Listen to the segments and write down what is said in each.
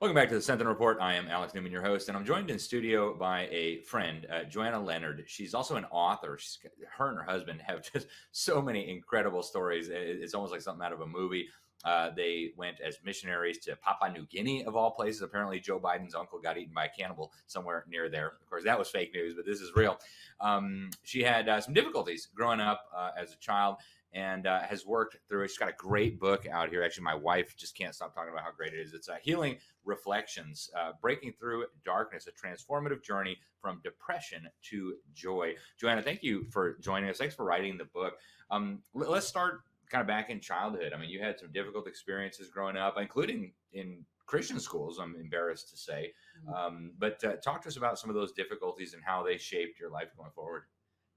Welcome back to the Sentinel Report. I am Alex Newman, your host, and I'm joined in studio by a friend, Joanna Leonard. She's also an author. Her and her husband have just so many incredible stories. It's almost like something out of a movie. They went as missionaries to Papua New Guinea, of all places. Apparently, Joe Biden's uncle got eaten by a cannibal somewhere near there. Of course, that was fake news, but this is real. She had some difficulties growing up as a child, and has worked through it. She's got a great book out here. Actually, my wife just can't stop talking about how great it is. It's Healing Reflections, Breaking Through Darkness, a Transformative Journey from Depression to Joy. Joanna, thank you for joining us. Thanks for writing the book. Let's start kind of back in childhood. I mean, you had some difficult experiences growing up, including in Christian schools, I'm embarrassed to say. But talk to us about some of those difficulties and how they shaped your life going forward.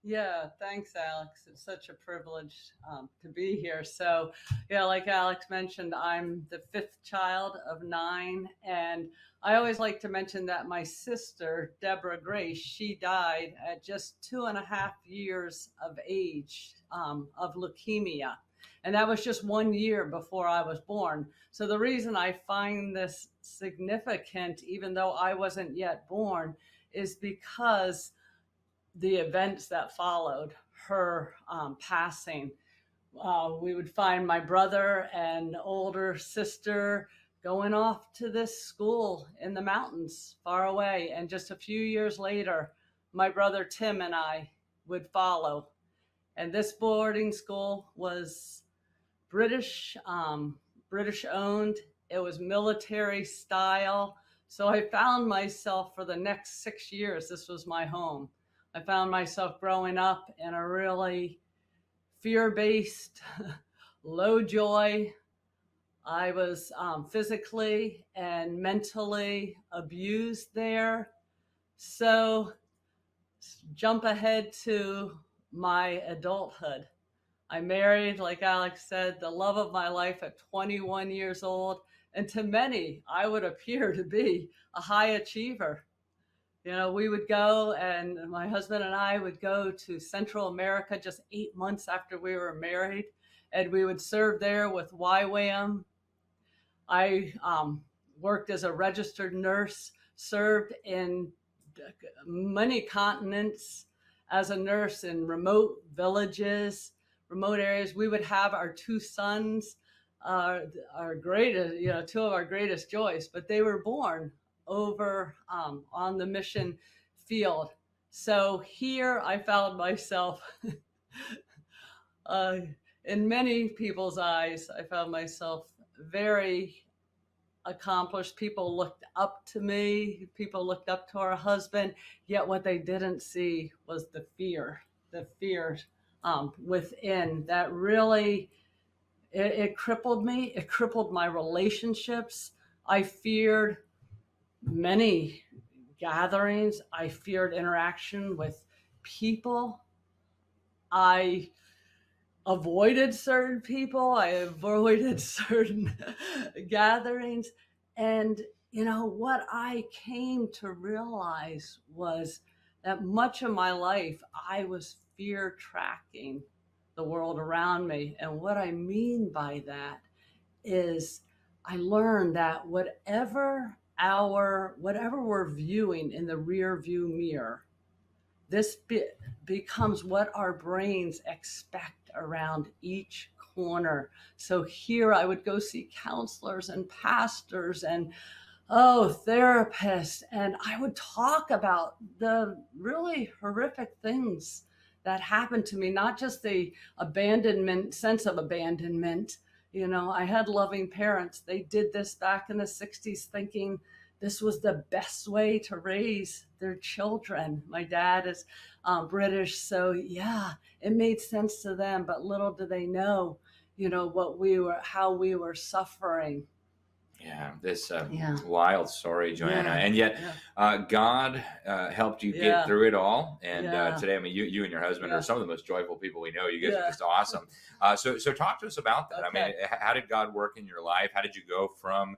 Yeah, thanks, Alex. It's such a privilege to be here. So, yeah, like Alex mentioned, I'm the fifth child of 9. And I always like to mention that my sister, Deborah Grace, she died at just 2.5 years of age of leukemia. And that was just 1 year before I was born. So the reason I find this significant, even though I wasn't yet born, is because the events that followed her passing. We would find my brother and older sister going off to this school in the mountains far away. And just a few years later, my brother Tim and I would follow. And this boarding school was British owned. It was military style. So I found myself for the next 6 years, this was my home. I found myself growing up in a really fear-based, low joy. I was physically and mentally abused there. So jump ahead to my adulthood. I married, like Alex said, the love of my life at 21 years old. And to many, I would appear to be a high achiever. You know, we would go, and my husband and I would go to Central America just 8 months after we were married, and we would serve there with YWAM. I worked as a registered nurse, served in many continents as a nurse in remote villages, remote areas. We would have our 2 sons, our greatest, 2 of our greatest joys, but they were born over on the mission field. So here I found myself in many people's eyes, I found myself very accomplished. People looked up to me. People looked up to our husband. Yet what they didn't see was the fear within that really, it crippled me. It crippled my relationships. I feared many gatherings. I feared interaction with people. I avoided certain people. I avoided certain gatherings. And, what I came to realize was that much of my life, I was fear tracking the world around me. And what I mean by that is I learned that whatever we're viewing in the rear view mirror, this becomes what our brains expect around each corner. So here I would go see counselors and pastors and therapists, and I would talk about the really horrific things that happened to me, not just the sense of abandonment. I had loving parents. They did this back in the 60s thinking this was the best way to raise their children. My dad is British, so yeah, it made sense to them, but little do they know, how we were suffering. Yeah, this wild story, Joanna. And yet God helped you get through it all. And today, I mean, you and your husband are some of the most joyful people we know. You guys are just awesome. So talk to us about that. Okay. I mean, how did God work in your life? How did you go from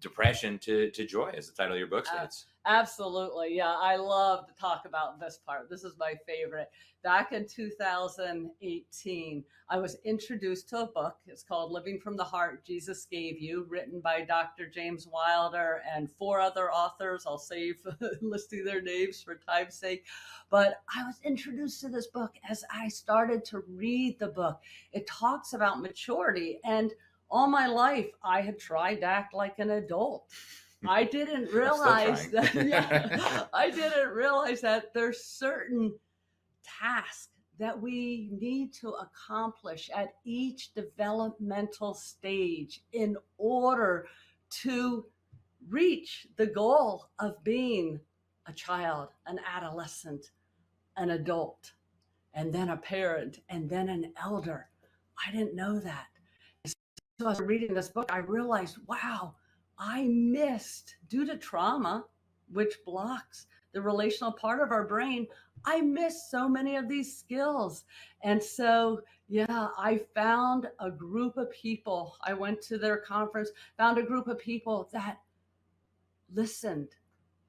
depression to joy, as the title of your book states? Absolutely. Yeah, I love to talk about this part. This is my favorite. Back in 2018, I was introduced to a book. It's called Living from the Heart, Jesus Gave You, written by Dr. James Wilder and 4 other authors. I'll save listing their names for time's sake. But I was introduced to this book as I started to read the book. It talks about maturity. And all my life, I had tried to act like an adult. I didn't realize that. Yeah, I didn't realize that there's certain tasks that we need to accomplish at each developmental stage in order to reach the goal of being a child, an adolescent, an adult, and then a parent, and then an elder. I didn't know that. So as I was reading this book, I realized, wow, I missed, due to trauma, which blocks the relational part of our brain, I missed so many of these skills. And so, yeah, I found a group of people. I went to their conference, found a group of people that listened.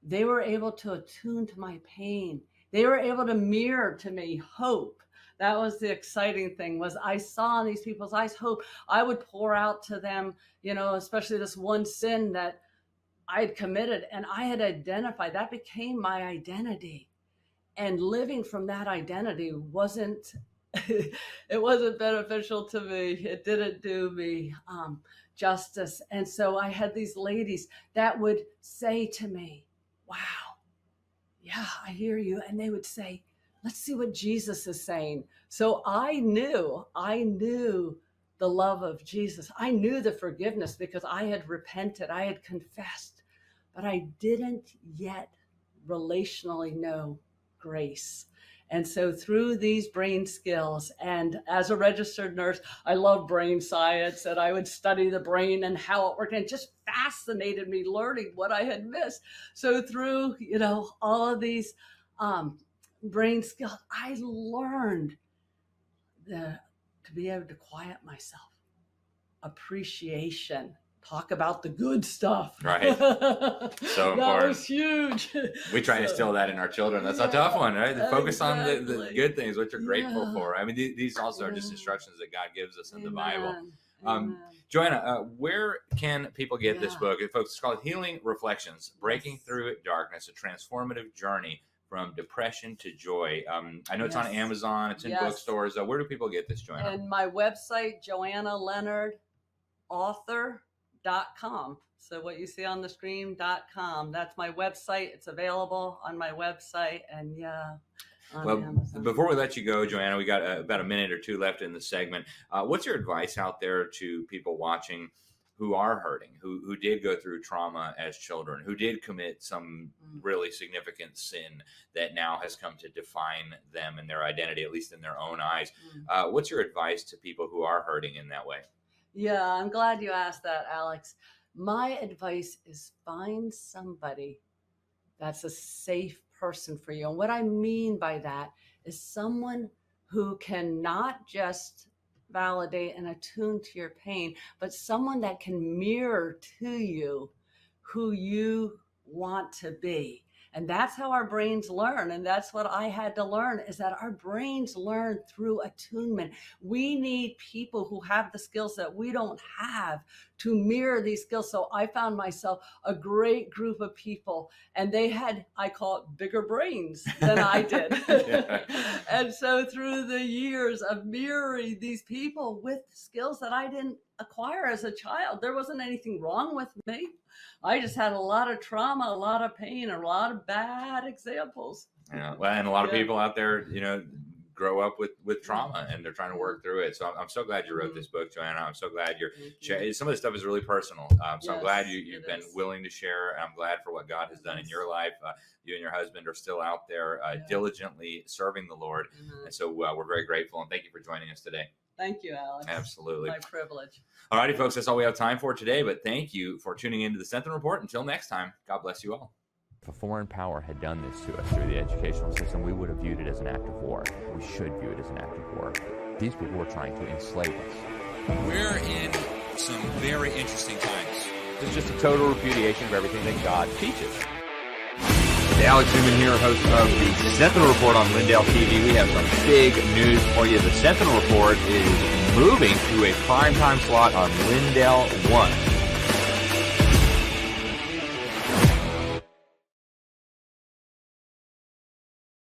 They were able to attune to my pain. They were able to mirror to me hope. That was the exciting thing, was I saw in these people's eyes hope. I would pour out to them, especially this one sin that I had committed and I had identified. That became my identity. And living from that identity wasn't, it wasn't beneficial to me. It didn't do me justice. And so I had these ladies that would say to me, wow, yeah, I hear you. And they would say, let's see what Jesus is saying. So I knew the love of Jesus. I knew the forgiveness because I had repented, I had confessed, but I didn't yet relationally know grace. And so through these brain skills, and as a registered nurse, I love brain science, and I would study the brain and how it worked, and it just fascinated me learning what I had missed. So through, all of these brain skills, I learned to be able to quiet myself, appreciation, talk about the good stuff. Right. So important. That was huge. We try to instill that in our children. That's a tough one, right? Focus on the good things, what you're grateful for. I mean, these also are just instructions that God gives us in the Bible. Joanna, where can people get this book? Folks, it's called Healing Reflections, Breaking Through Darkness, a Transformative Journey from Depression to Joy. I know it's on Amazon. It's in bookstores. Where do people get this, Joanna? And my website, Joanna Leonard, author.com. So what you see on the screen.com, that's my website. It's available on my website. And well, Amazon. Before we let you go, Joanna, we got about a minute or two left in the segment. What's your advice out there to people watching who are hurting, who did go through trauma as children, who did commit some really significant sin that now has come to define them and their identity, at least in their own eyes? What's your advice to people who are hurting in that way? Yeah, I'm glad you asked that, Alex. My advice is find somebody that's a safe person for you. And what I mean by that is someone who can not just validate and attune to your pain, but someone that can mirror to you who you want to be. And that's how our brains learn. And that's what I had to learn, is that our brains learn through attunement. We need people who have the skills that we don't have to mirror these skills. So I found myself a great group of people, and they had, I call it, bigger brains than I did. And so through the years of mirroring these people with skills that I didn't acquire as a child, there wasn't anything wrong with me. I just had a lot of trauma, a lot of pain, a lot of bad examples. Yeah, well, and a lot of people out there, grow up with trauma, and they're trying to work through it. So I'm so glad you wrote this book, Joanna. I'm so glad you're sharing. Some of this stuff is really personal. So I'm glad you've been willing to share, and I'm glad for what God has done in your life. You and your husband are still out there diligently serving the Lord. And so we're very grateful, and thank you for joining us today. Thank you, Alex. Absolutely. My privilege. All righty, folks. That's all we have time for today. But thank you for tuning into the Sentinel Report. Until next time, God bless you all. If a foreign power had done this to us through the educational system, we would have viewed it as an act of war. We should view it as an act of war. These people were trying to enslave us. We're in some very interesting times. It's just a total repudiation of everything that God teaches. Alex Newman here, host of the Sentinel Report on Lindale TV. We have some big news for you. The Sentinel Report is moving to a primetime slot on Lindale 1.